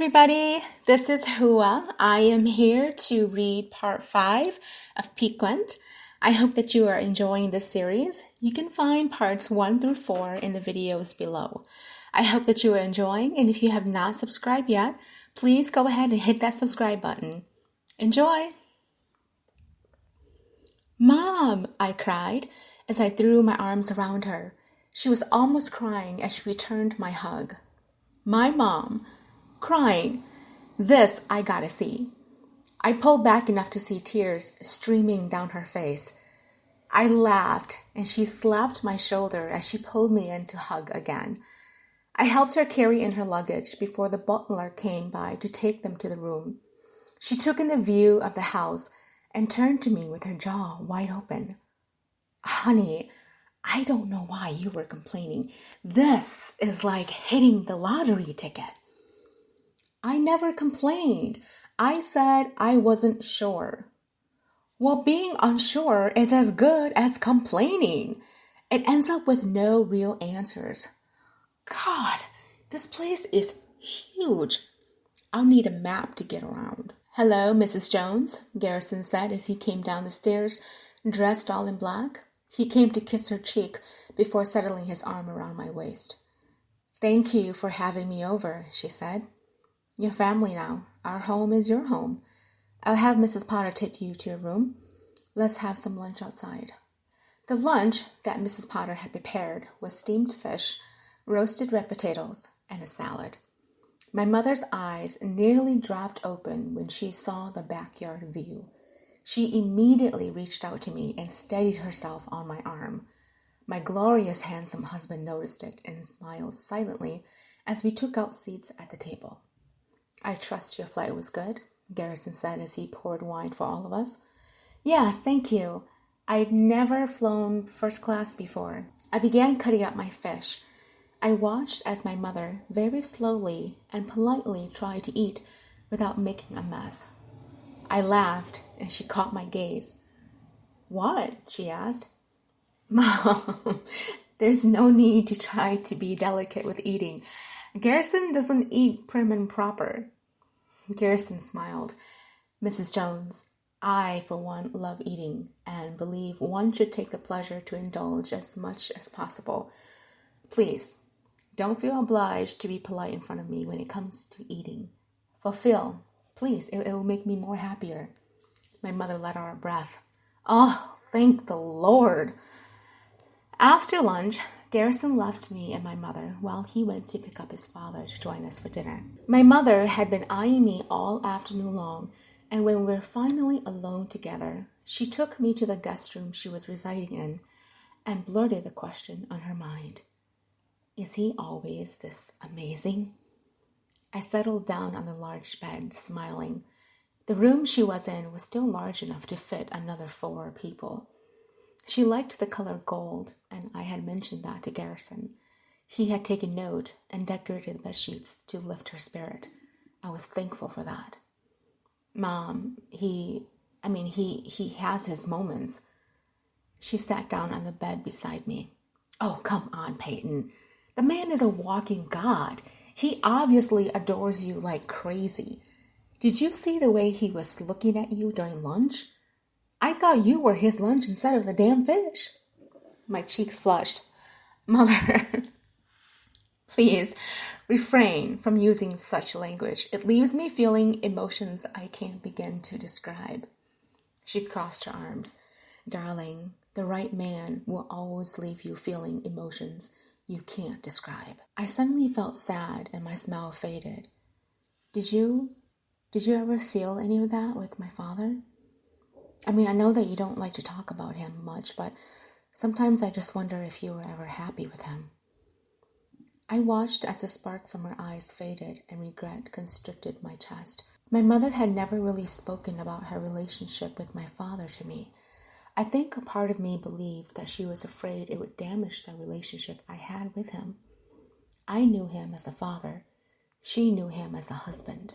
everybody. This is Hua. I am here to read part 5 of Piquant. I hope that you are enjoying this series. You can find parts 1 through 4 in the videos below. I hope that you are enjoying, and if you have not subscribed yet, please go ahead and hit that subscribe button. Enjoy! Mom, I cried as I threw my arms around her. She was almost crying as she returned my hug. My mom, crying. This I gotta see. I pulled back enough to see tears streaming down her face. I laughed and she slapped my shoulder as she pulled me in to hug again. I helped her carry in her luggage before the butler came by to take them to the room. She took in the view of the house and turned to me with her jaw wide open. Honey, I don't know why you were complaining. This is like hitting the lottery ticket. I never complained. I said I wasn't sure. Well, being unsure is as good as complaining. It ends up with no real answers. God, this place is huge. I'll need a map to get around. Hello, Mrs. Jones, Garrison said as he came down the stairs, dressed all in black. He came to kiss her cheek before settling his arm around my waist. Thank you for having me over, she said. Your family now. Our home is your home. I'll have Mrs. Potter take you to your room. Let's have some lunch outside. The lunch that Mrs. Potter had prepared was steamed fish, roasted red potatoes, and a salad. My mother's eyes nearly dropped open when she saw the backyard view. She immediately reached out to me and steadied herself on my arm. My glorious, handsome husband noticed it and smiled silently as we took out seats at the table. I trust your flight was good, Garrison said as he poured wine for all of us. Yes, thank you. I'd never flown first class before. I began cutting up my fish. I watched as my mother very slowly and politely tried to eat without making a mess. I laughed and she caught my gaze. What? She asked. Mom, there's no need to try to be delicate with eating. Garrison doesn't eat prim and proper. Garrison smiled. Mrs. Jones, I, for one, love eating and believe one should take the pleasure to indulge as much as possible. Please, don't feel obliged to be polite in front of me when it comes to eating. Fulfill. Please, it will make me more happier. My mother let out a breath. Oh, thank the Lord. After lunch, Garrison left me and my mother while he went to pick up his father to join us for dinner. My mother had been eyeing me all afternoon long, and when we were finally alone together, she took me to the guest room she was residing in and blurted the question on her mind. Is he always this amazing? I settled down on the large bed, smiling. The room she was in was still large enough to fit another 4 people. She liked the color gold, and I had mentioned that to Garrison. He had taken note and decorated the bedsheets to lift her spirit. I was thankful for that. Mom, he has his moments. She sat down on the bed beside me. Oh, come on, Peyton. The man is a walking god. He obviously adores you like crazy. Did you see the way he was looking at you during lunch? I thought you were his lunch instead of the damn fish. My cheeks flushed. Mother, please refrain from using such language. It leaves me feeling emotions I can't begin to describe. She crossed her arms. Darling, the right man will always leave you feeling emotions you can't describe. I suddenly felt sad and my smile faded. Did you ever feel any of that with my father? I know that you don't like to talk about him much, but sometimes I just wonder if you were ever happy with him. I watched as the spark from her eyes faded and regret constricted my chest. My mother had never really spoken about her relationship with my father to me. I think a part of me believed that she was afraid it would damage the relationship I had with him. I knew him as a father. She knew him as a husband.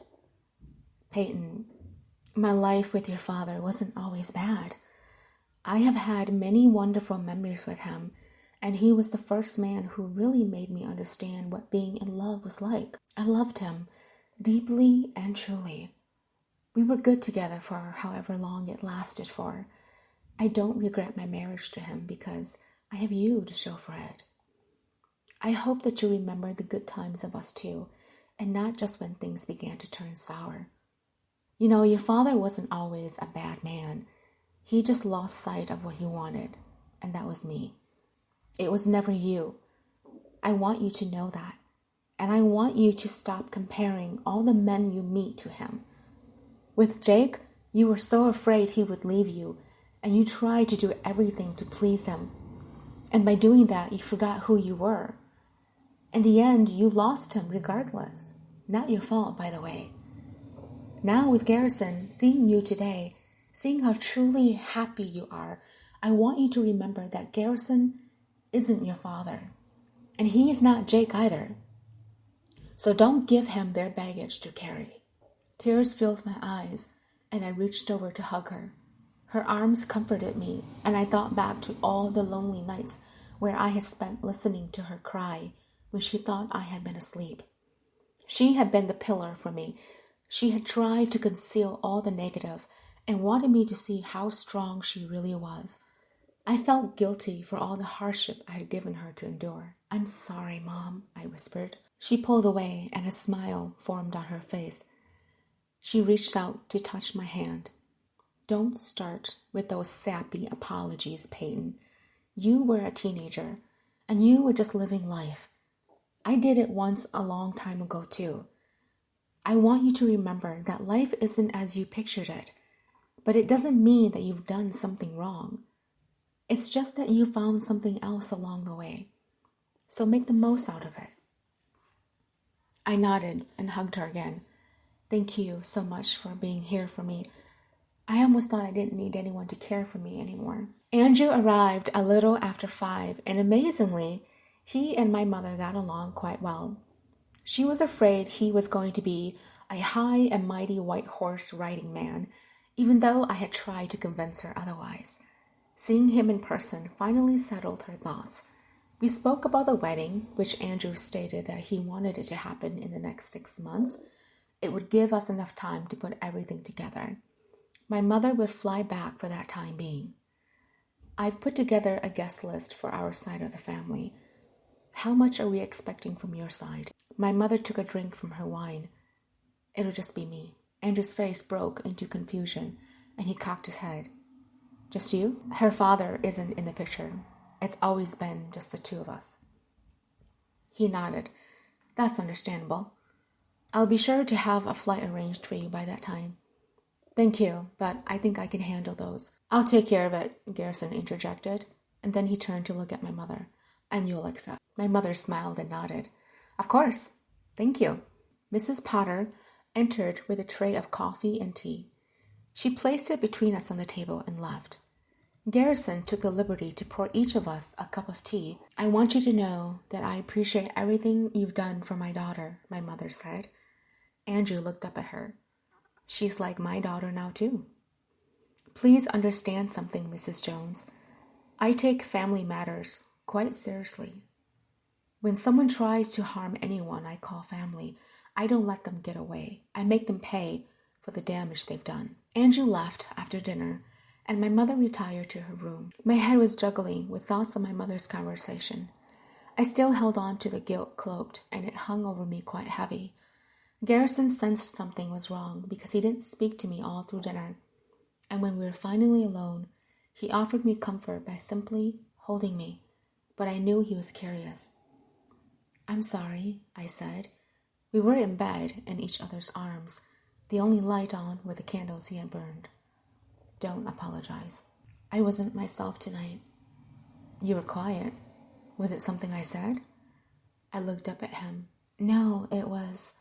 Peyton, my life with your father wasn't always bad. I have had many wonderful memories with him, and he was the first man who really made me understand what being in love was like. I loved him deeply and truly. We were good together for however long it lasted for. I don't regret my marriage to him because I have you to show for it. I hope that you remember the good times of us two, and not just when things began to turn sour. You know, your father wasn't always a bad man. He just lost sight of what he wanted, and that was me. It was never you. I want you to know that. And I want you to stop comparing all the men you meet to him. With Jake, you were so afraid he would leave you, and you tried to do everything to please him. And by doing that, you forgot who you were. In the end, you lost him regardless. Not your fault, by the way. Now with Garrison, seeing you today, seeing how truly happy you are, I want you to remember that Garrison isn't your father. And he is not Jake either. So don't give him their baggage to carry. Tears filled my eyes, and I reached over to hug her. Her arms comforted me, and I thought back to all the lonely nights where I had spent listening to her cry when she thought I had been asleep. She had been the pillar for me. She had tried to conceal all the negative and wanted me to see how strong she really was. I felt guilty for all the hardship I had given her to endure. "I'm sorry, Mom," I whispered. She pulled away, and a smile formed on her face. She reached out to touch my hand. "Don't start with those sappy apologies, Peyton. You were a teenager, and you were just living life. I did it once a long time ago, too. I want you to remember that life isn't as you pictured it, but it doesn't mean that you've done something wrong. It's just that you found something else along the way. So make the most out of it." I nodded and hugged her again. "Thank you so much for being here for me. I almost thought I didn't need anyone to care for me anymore." Andrew arrived a little after 5, and amazingly, he and my mother got along quite well. She was afraid he was going to be a high and mighty white horse riding man, even though I had tried to convince her otherwise. Seeing him in person finally settled her thoughts. We spoke about the wedding, which Andrew stated that he wanted it to happen in the next 6 months. It would give us enough time to put everything together. My mother would fly back for that time being. I've put together a guest list for our side of the family. How much are we expecting from your side? My mother took a drink from her wine. "It'll just be me." Andrew's face broke into confusion, and he cocked his head. "Just you?" "Her father isn't in the picture. It's always been just the two of us." He nodded. "That's understandable. I'll be sure to have a flight arranged for you by that time." "Thank you, but I think I can handle those." "I'll take care of it," Garrison interjected, and then he turned to look at my mother. "And you'll accept." My mother smiled and nodded. "Of course. Thank you." Mrs. Potter entered with a tray of coffee and tea. She placed it between us on the table and left. Garrison took the liberty to pour each of us a cup of tea. "I want you to know that I appreciate everything you've done for my daughter," my mother said. Andrew looked up at her. "She's like my daughter now, too." "Please understand something, Mrs. Jones. I take family matters quite seriously. When someone tries to harm anyone I call family, I don't let them get away. I make them pay for the damage they've done." Andrew left after dinner, and my mother retired to her room. My head was juggling with thoughts of my mother's conversation. I still held on to the guilt cloaked, and it hung over me quite heavy. Garrison sensed something was wrong because he didn't speak to me all through dinner, and when we were finally alone, he offered me comfort by simply holding me, but I knew he was curious. "I'm sorry," I said. We were in bed in each other's arms. The only light on were the candles he had burned. "Don't apologize. I wasn't myself tonight." "You were quiet. Was it something I said?" I looked up at him. "No, it was..."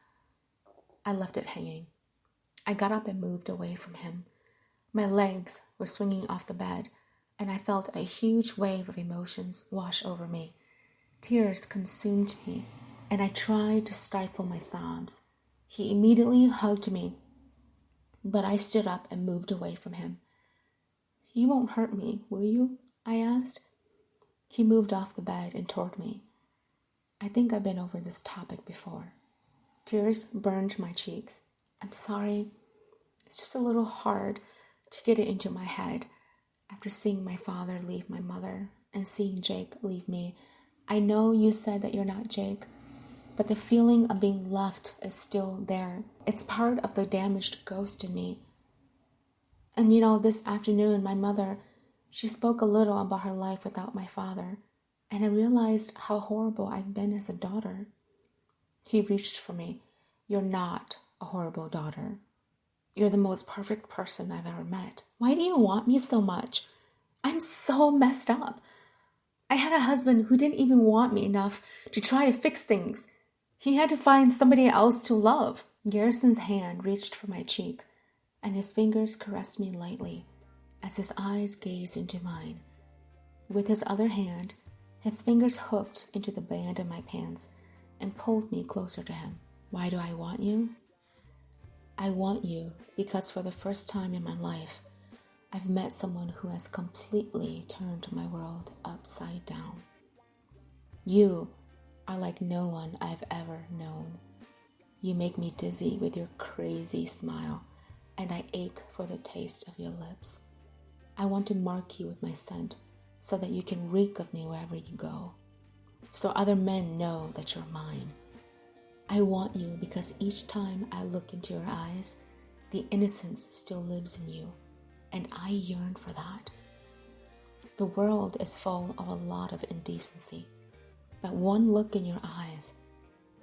I left it hanging. I got up and moved away from him. My legs were swinging off the bed, and I felt a huge wave of emotions wash over me. Tears consumed me, and I tried to stifle my sobs. He immediately hugged me, but I stood up and moved away from him. "You won't hurt me, will you?" I asked. He moved off the bed and toward me. "I think I've been over this topic before. Tears burned my cheeks. I'm sorry. It's just a little hard to get it into my head. After seeing my father leave my mother and seeing Jake leave me, I know you said that you're not Jake, but the feeling of being left is still there. It's part of the damaged ghost in me. And this afternoon, my mother, she spoke a little about her life without my father, and I realized how horrible I've been as a daughter. He reached for me. You're not a horrible daughter. You're the most perfect person I've ever met. Why do you want me so much? I'm so messed up. I had a husband who didn't even want me enough to try to fix things. He had to find somebody else to love. Garrison's hand reached for my cheek, and his fingers caressed me lightly as his eyes gazed into mine. With his other hand, his fingers hooked into the band of my pants and pulled me closer to him. Why do I want you? I want you because for the first time in my life, I've met someone who has completely turned my world upside down. You are like no one I've ever known. You make me dizzy with your crazy smile, and I ache for the taste of your lips. I want to mark you with my scent so that you can reek of me wherever you go, so other men know that you're mine. I want you because each time I look into your eyes, the innocence still lives in you, and I yearn for that. The world is full of a lot of indecency, but one look in your eyes,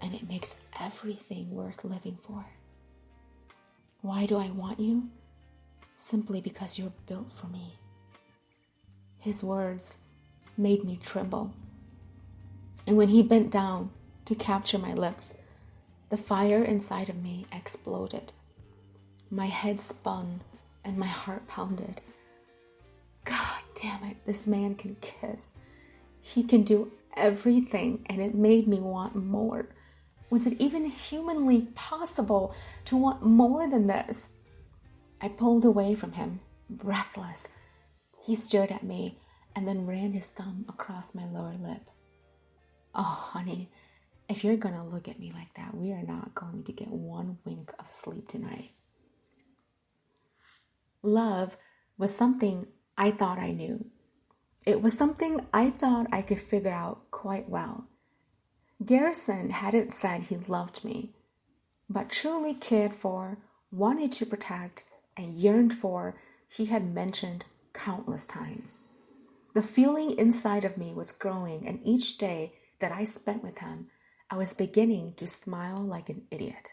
and it makes everything worth living for. Why do I want you? Simply because you're built for me. His words made me tremble, and when he bent down to capture my lips, the fire inside of me exploded. My head spun and my heart pounded. God damn it, this man can kiss. He can do everything, and it made me want more. Was it even humanly possible to want more than this? I pulled away from him, breathless. He stared at me and then ran his thumb across my lower lip. Oh, honey, if you're going to look at me like that, we are not going to get one wink of sleep tonight. Love was something I thought I knew. It was something I thought I could figure out quite well. Garrison hadn't said he loved me, but truly cared for, wanted to protect, and yearned for, he had mentioned countless times. The feeling inside of me was growing, and each day that I spent with him, I was beginning to smile like an idiot.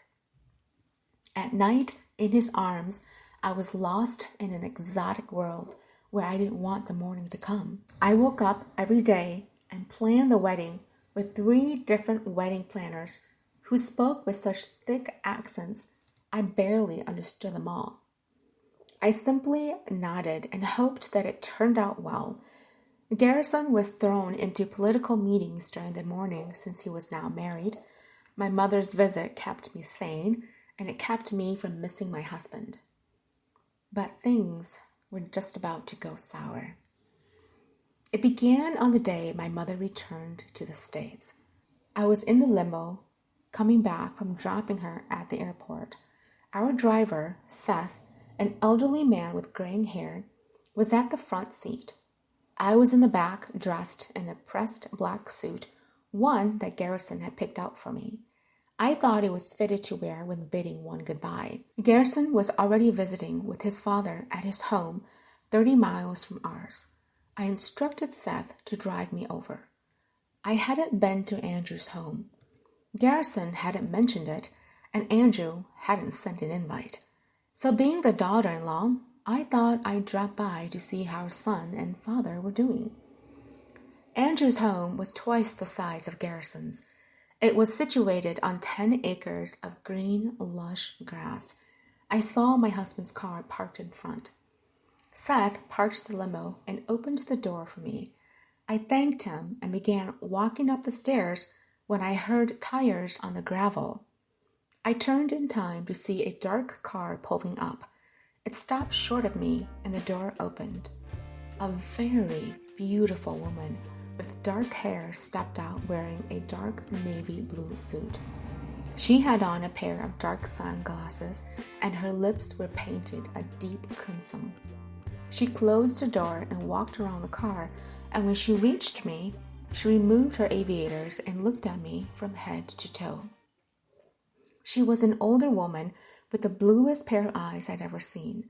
At night, in his arms, I was lost in an exotic world where I didn't want the morning to come. I woke up every day and planned the wedding with 3 different wedding planners who spoke with such thick accents I barely understood them all. I simply nodded and hoped that it turned out well. Garrison was thrown into political meetings during the morning since he was now married. My mother's visit kept me sane, and it kept me from missing my husband. But things were just about to go sour. It began on the day my mother returned to the States. I was in the limo, coming back from dropping her at the airport. Our driver, Seth, an elderly man with graying hair, was at the front seat. I was in the back, dressed in a pressed black suit, one that Garrison had picked out for me. I thought it was fitted to wear when bidding one goodbye. Garrison was already visiting with his father at his home, 30 miles from ours. I instructed Seth to drive me over. I hadn't been to Andrew's home. Garrison hadn't mentioned it, and Andrew hadn't sent an invite. So being the daughter-in-law, I thought I'd drop by to see how son and father were doing. Andrew's home was twice the size of Garrison's. It was situated on 10 acres of green, lush grass. I saw my husband's car parked in front. Seth parked the limo and opened the door for me. I thanked him and began walking up the stairs when I heard tires on the gravel. I turned in time to see a dark car pulling up. It stopped short of me and the door opened. A very beautiful woman with dark hair stepped out wearing a dark navy blue suit. She had on a pair of dark sunglasses, and her lips were painted a deep crimson. She closed the door and walked around the car, and when she reached me, she removed her aviators and looked at me from head to toe. She was an older woman with the bluest pair of eyes I'd ever seen.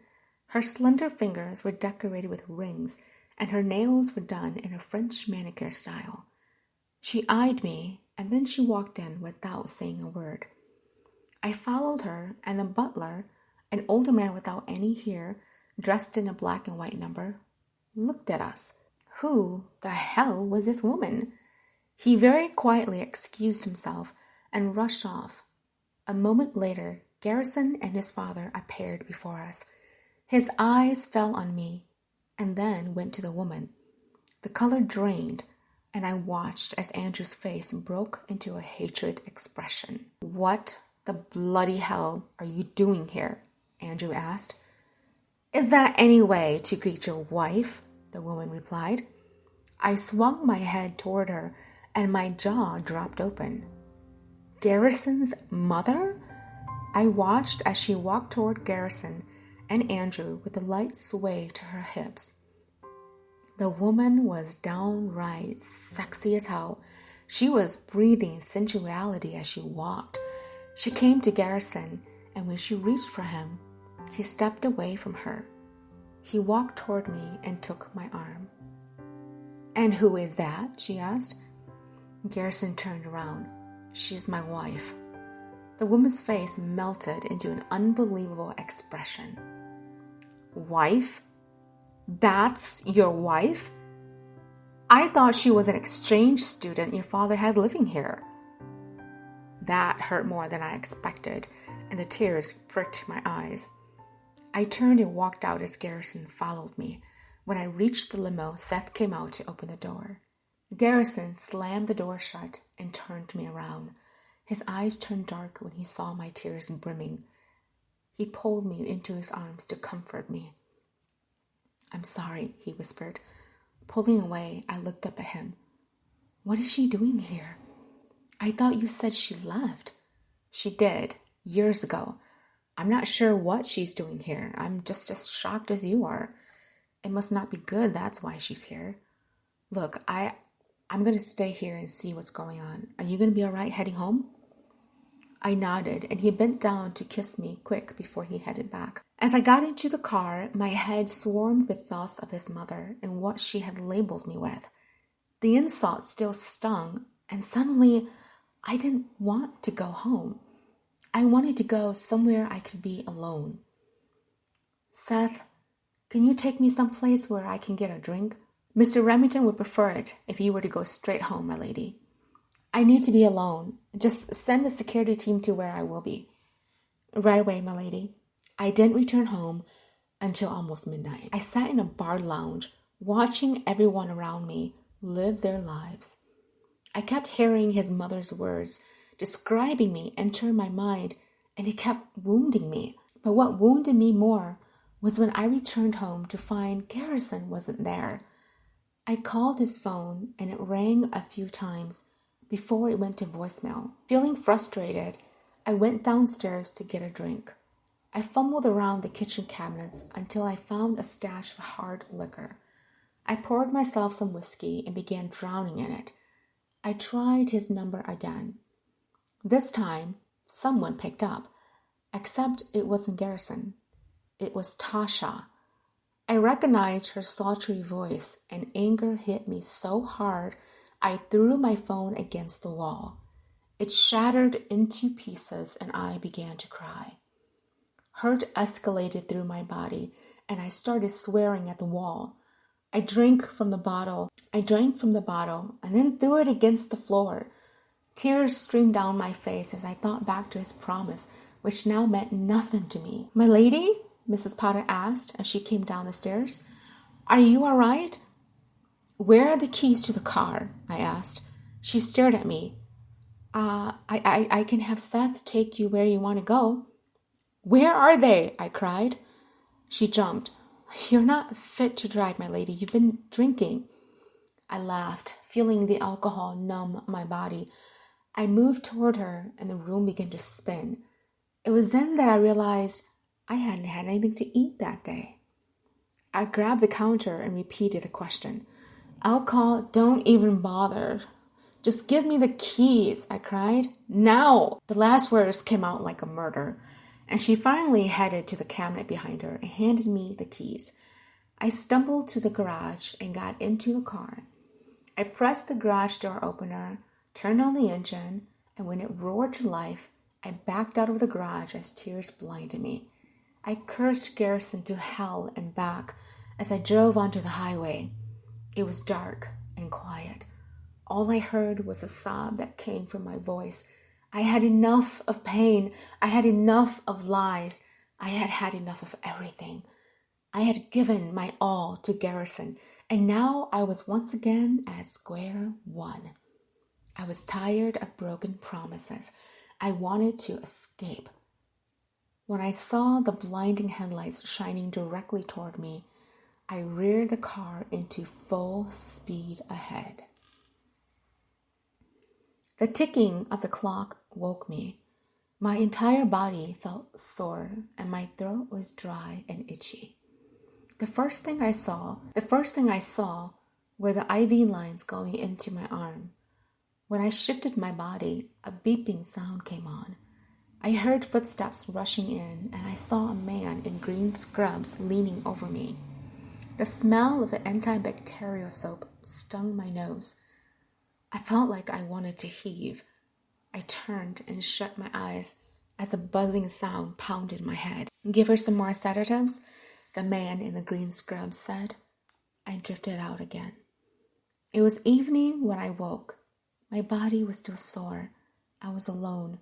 Her slender fingers were decorated with rings, and her nails were done in a French manicure style. She eyed me, and then she walked in without saying a word. I followed her, and the butler, an older man without any hair, dressed in a black and white number, looked at us. Who the hell was this woman? He very quietly excused himself and rushed off. A moment later, Garrison and his father appeared before us. His eyes fell on me and then went to the woman. The color drained, and I watched as Andrew's face broke into a hatred expression. "What the bloody hell are you doing here?" Andrew asked. "Is that any way to greet your wife?" the woman replied. I swung my head toward her, and my jaw dropped open. Garrison's mother? I watched as she walked toward Garrison and Andrew with a light sway to her hips. The woman was downright sexy as hell. She was breathing sensuality as she walked. She came to Garrison, and when she reached for him, he stepped away from her. He walked toward me and took my arm. "And who is that?" she asked. Garrison turned around. "She's my wife." The woman's face melted into an unbelievable expression. "Wife? That's your wife? I thought she was an exchange student your father had living here." That hurt more than I expected, and the tears pricked my eyes. I turned and walked out as Garrison followed me. When I reached the limo, Seth came out to open the door. Garrison slammed the door shut and turned me around. His eyes turned dark when he saw my tears brimming. He pulled me into his arms to comfort me. "I'm sorry," he whispered. Pulling away, I looked up at him. "What is she doing here? I thought you said she left." "She did, years ago. I'm not sure what she's doing here. I'm just as shocked as you are. It must not be good, that's why she's here. Look, I'm going to stay here and see what's going on. Are you going to be all right heading home?" I nodded, and he bent down to kiss me quick before he headed back. As I got into the car, my head swarmed with thoughts of his mother and what she had labeled me with. The insult still stung, and suddenly I didn't want to go home. I wanted to go somewhere I could be alone. "Seth, can you take me someplace where I can get a drink? Mr. Remington would prefer it if you were to go straight home, my lady. I need to be alone. Just send the security team to where I will be." "Right away, my lady." I didn't return home until almost midnight. I sat in a bar lounge, watching everyone around me live their lives. I kept hearing his mother's words, describing me enter my mind, and it kept wounding me. But what wounded me more was when I returned home to find Garrison wasn't there. I called his phone, and it rang a few times before it went to voicemail. Feeling frustrated, I went downstairs to get a drink. I fumbled around the kitchen cabinets until I found a stash of hard liquor. I poured myself some whiskey and began drowning in it. I tried his number again. This time, someone picked up, except it wasn't Garrison. It was Tasha. I recognized her sultry voice, and anger hit me so hard I threw my phone against the wall. It shattered into pieces, and I began to cry. Hurt escalated through my body, and I started swearing at the wall. I drank from the bottle, and then threw it against the floor. Tears streamed down my face as I thought back to his promise, which now meant nothing to me. "My lady?" Mrs. Potter asked as she came down the stairs. "Are you all right?" "Where are the keys to the car?" I asked. She stared at me. I can have Seth take you where you want to go." "Where are they?" I cried. She jumped. "You're not fit to drive, my lady. You've been drinking." I laughed, feeling the alcohol numb my body. I moved toward her and the room began to spin. It was then that I realized I hadn't had anything to eat that day. I grabbed the counter and repeated the question. Alcohol, don't even bother. Just give me the keys, I cried. Now! The last words came out like a murder, and she finally headed to the cabinet behind her and handed me the keys. I stumbled to the garage and got into the car. I pressed the garage door opener, turned on the engine, and when it roared to life, I backed out of the garage as tears blinded me. I cursed Garrison to hell and back as I drove onto the highway. It was dark and quiet. All I heard was a sob that came from my voice. I had enough of pain. I had enough of lies. I had had enough of everything. I had given my all to Garrison, and now I was once again at square one. I was tired of broken promises. I wanted to escape. When I saw the blinding headlights shining directly toward me, I reared the car into full speed ahead. The ticking of the clock woke me. My entire body felt sore and my throat was dry and itchy. The first thing I saw were the IV lines going into my arm. When I shifted my body, a beeping sound came on. I heard footsteps rushing in, and I saw a man in green scrubs leaning over me. The smell of the antibacterial soap stung my nose. I felt like I wanted to heave. I turned and shut my eyes as a buzzing sound pounded my head. Give her some more sedatives, the man in the green scrubs said. I drifted out again. It was evening when I woke. My body was still sore. I was alone.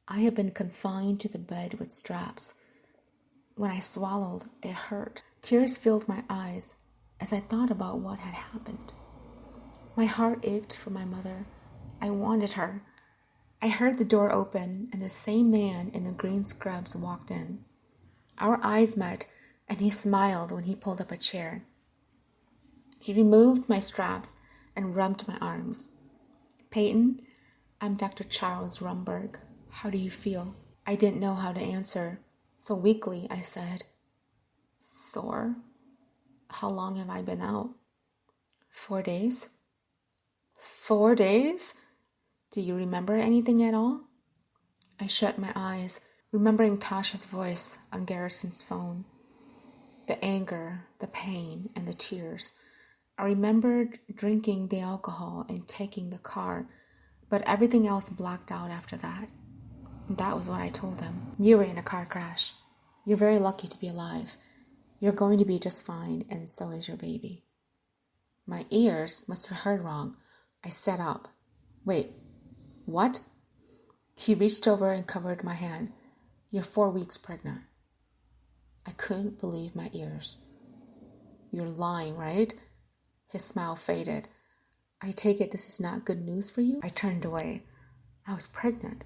I had been confined to the bed with straps. When I swallowed, it hurt. Tears filled my eyes as I thought about what had happened. My heart ached for my mother. I wanted her. I heard the door open and the same man in the green scrubs walked in. Our eyes met and he smiled when he pulled up a chair. He removed my straps and rubbed my arms. Peyton, I'm Dr. Charles Rumberg. How do you feel? I didn't know how to answer, so weakly I said, sore. How long have I been out? 4 days. 4 days? Do you remember anything at all? I shut my eyes, remembering Tasha's voice on Garrison's phone. The anger, the pain, and the tears. I remembered drinking the alcohol and taking the car, but everything else blacked out after that. That was what I told him. You were in a car crash. You're very lucky to be alive. You're going to be just fine, and so is your baby. My ears must have heard wrong. I sat up. Wait, what? He reached over and covered my hand. You're 4 weeks pregnant. I couldn't believe my ears. You're lying, right? His smile faded. I take it this is not good news for you? I turned away. I was pregnant.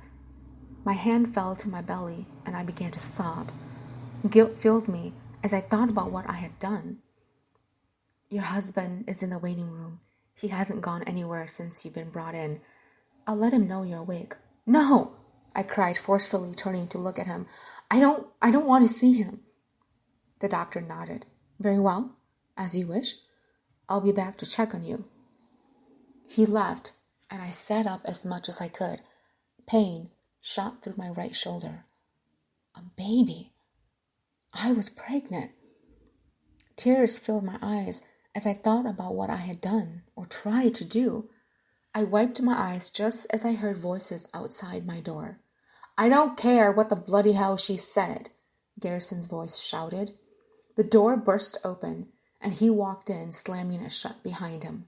My hand fell to my belly and I began to sob. Guilt filled me as I thought about what I had done. Your husband is in the waiting room. He hasn't gone anywhere since you've been brought in. I'll let him know you're awake. No, I cried forcefully, turning to look at him. I don't want to see him. The doctor nodded. Very well, as you wish. I'll be back to check on you. He left, and I sat up as much as I could. Pain shot through my right shoulder. A baby. I was pregnant. Tears filled my eyes as I thought about what I had done or tried to do. I wiped my eyes just as I heard voices outside my door. I don't care what the bloody hell she said, Garrison's voice shouted. The door burst open, and he walked in, slamming it shut behind him.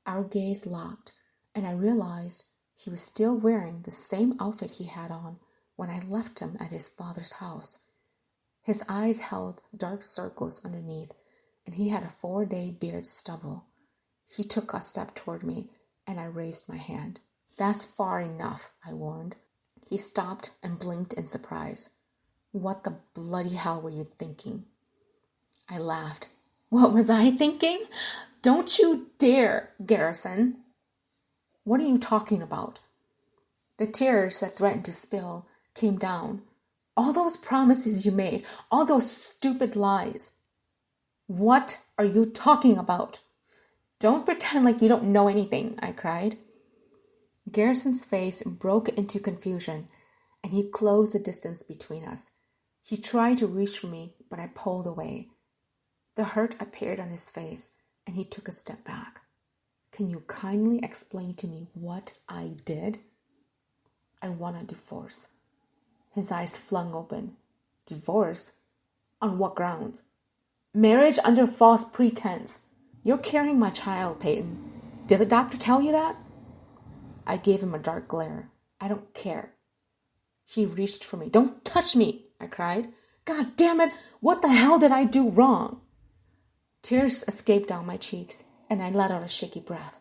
Our gaze locked, and I realized he was still wearing the same outfit he had on when I left him at his father's house. His eyes held dark circles underneath, and he had a 4-day beard stubble. He took a step toward me, and I raised my hand. That's far enough, I warned. He stopped and blinked in surprise. What the bloody hell were you thinking? I laughed. What was I thinking? Don't you dare, Garrison. What are you talking about? The tears that threatened to spill came down. All those promises you made, all those stupid lies. What are you talking about? Don't pretend like you don't know anything, I cried. Garrison's face broke into confusion, and he closed the distance between us. He tried to reach for me, but I pulled away. The hurt appeared on his face, and he took a step back. Can you kindly explain to me what I did? I want a divorce. His eyes flung open. Divorce? On what grounds? Marriage under false pretense. You're carrying my child, Peyton. Did the doctor tell you that? I gave him a dark glare. I don't care. He reached for me. Don't touch me, I cried. God damn it, what the hell did I do wrong? Tears escaped down my cheeks, and I let out a shaky breath.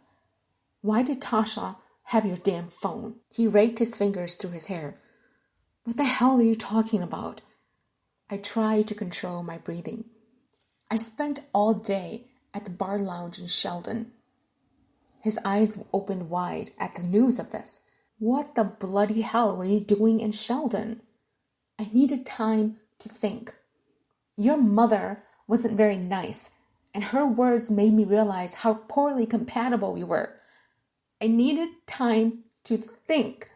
Why did Tasha have your damn phone? He raked his fingers through his hair. What the hell are you talking about? I tried to control my breathing. I spent all day at the bar lounge in Sheldon. His eyes opened wide at the news of this. What the bloody hell were you doing in Sheldon? I needed time to think. Your mother wasn't very nice, and her words made me realize how poorly compatible we were. I needed time to think.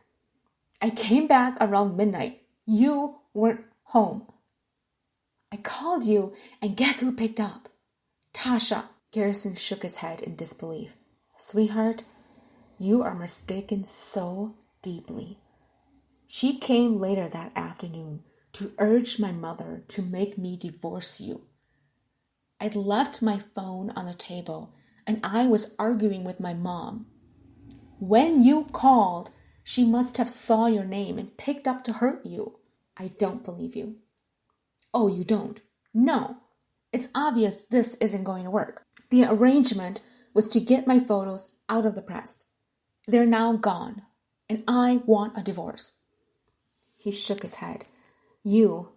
I came back around midnight. You weren't home. I called you, and guess who picked up? Tasha. Garrison shook his head in disbelief. Sweetheart, you are mistaken so deeply. She came later that afternoon to urge my mother to make me divorce you. I'd left my phone on the table, and I was arguing with my mom. When you called, she must have saw your name and picked up to hurt you. I don't believe you. Oh, you don't? No. It's obvious this isn't going to work. The arrangement was to get my photos out of the press. They're now gone, and I want a divorce. He shook his head. You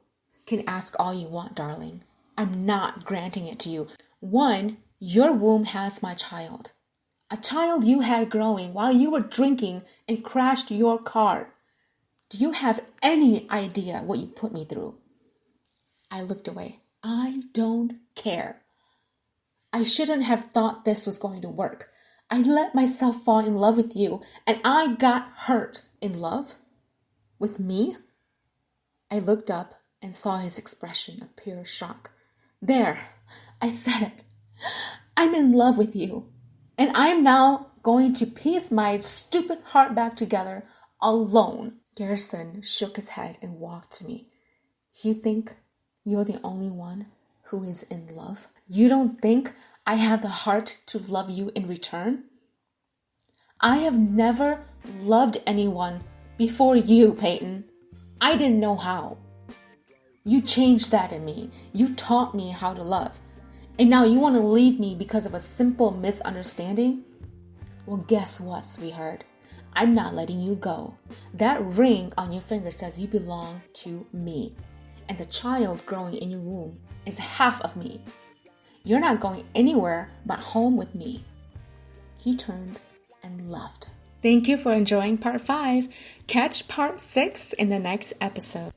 can ask all you want, darling. I'm not granting it to you. One, your womb has my child. A child you had growing while you were drinking and crashed your car. Do you have any idea what you put me through? I looked away. I don't care. I shouldn't have thought this was going to work. I let myself fall in love with you, and I got hurt. In love? With me? I looked up and saw his expression of pure shock. There, I said it. I'm in love with you, and I'm now going to piece my stupid heart back together alone. Garrison shook his head and walked to me. You think you're the only one who is in love? You don't think I have the heart to love you in return? I have never loved anyone before you, Peyton. I didn't know how. You changed that in me. You taught me how to love. And now you want to leave me because of a simple misunderstanding? Well, guess what, sweetheart? I'm not letting you go. That ring on your finger says you belong to me. And the child growing in your womb is half of me. You're not going anywhere but home with me. He turned and left. Thank you for enjoying part 5. Catch part 6 in the next episode.